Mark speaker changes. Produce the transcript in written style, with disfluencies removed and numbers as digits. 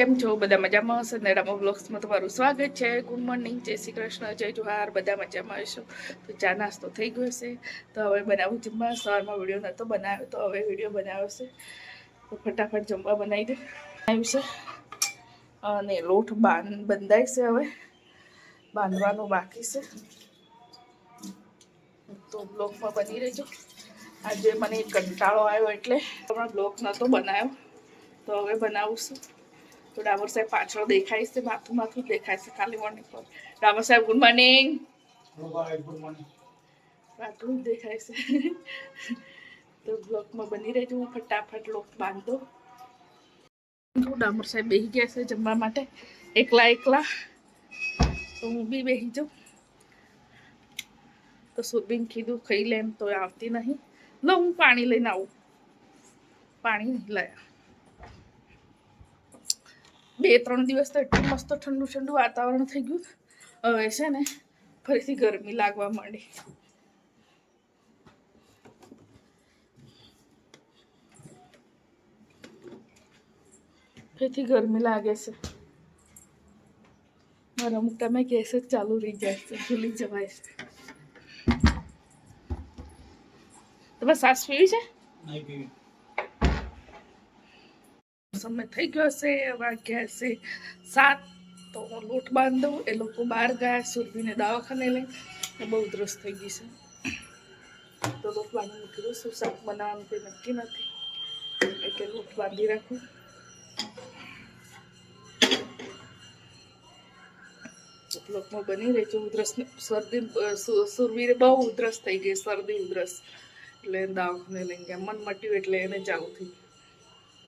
Speaker 1: કેમ છો બધા મજામાં હશે નેડામાં બ્લોગ્સમાં તમારું સ્વાગત છે। ગુડ મોર્નિંગ, જય શ્રી કૃષ્ણ, જય જોહાર, બધા મજામાં હશો। તો ચા નાસ્તો થઈ ગયો છે, તો હવે બનાવું જમવા। સવારમાં વિડીયો નહોતો બનાવ્યો તો હવે વિડીયો બનાવ્યો છે, તો ફટાફટ જમવા બનાવી દે આવ્યું છે। અને લોટ બંધાય છે, હવે બાંધવાનું બાકી છે, તો બ્લોગમાં બની રહેજો। આજે મને કંટાળો આવ્યો એટલે હમણાં બ્લોગ નહોતો બનાવ્યો, તો હવે બનાવું છું। તો ડામોર સાહેબ પાછળ દેખાય છે, માથું માથું દેખાય છે ખાલી મોર્નિંગ પર। ડામોર સાહેબ ગુડ મોર્નિંગ। આટલું જ દેખાય છે। તો બ્લોગમાં બની રહેજો, હું ફટાફટ લોટ બાંધો। ડામોર સાહેબ બેસી ગયા છે જમવા માટે એકલા એકલા, તો હું બી બેસી જાઉં। તો સુરબીન કીધું ખાઈ લે, એમ તો આવતી નહીં। લો હું પાણી લઈને આવું, પાણી નહીં લાયા। 2-3 દિવસ તો એટલું મસ્ત ઠંડુ ઠંડુ વાતાવરણ થઈ ગયું, હવે છે ને ફરીથી ગરમી લાગવા માંડી। ફરીથી ગરમી લાગે છે, મારા અમુક ટાઈમે ગેસ જ ચાલુ રહી જાય છે, ભૂલી જવાય છે। તમે સાસ પીવી છે? સમય થઈ ગયો છે, વાગ્યા છે 7। તો હું લોટ બાંધું, એ લોકો બહાર ગયા, સુરભીને દવાખાને લઈને બહુ ઉધરસ થઈ ગઈ છે, તો લોટ બાંધી મૂકી દઉં। શું શાક બનાવવાનું કંઈ નક્કી નથી, એટલે લોટ બાંધી રાખું। લોટમાં બની રહેજો। ઉધરસ શરદી સુરવીને બહુ ઉધરસ થઈ ગઈ, શરદી ઉધરસ, એટલે દવાખાને લઈને ગયા। મન મટ્યું એટલે એને ચાલુ થઈ,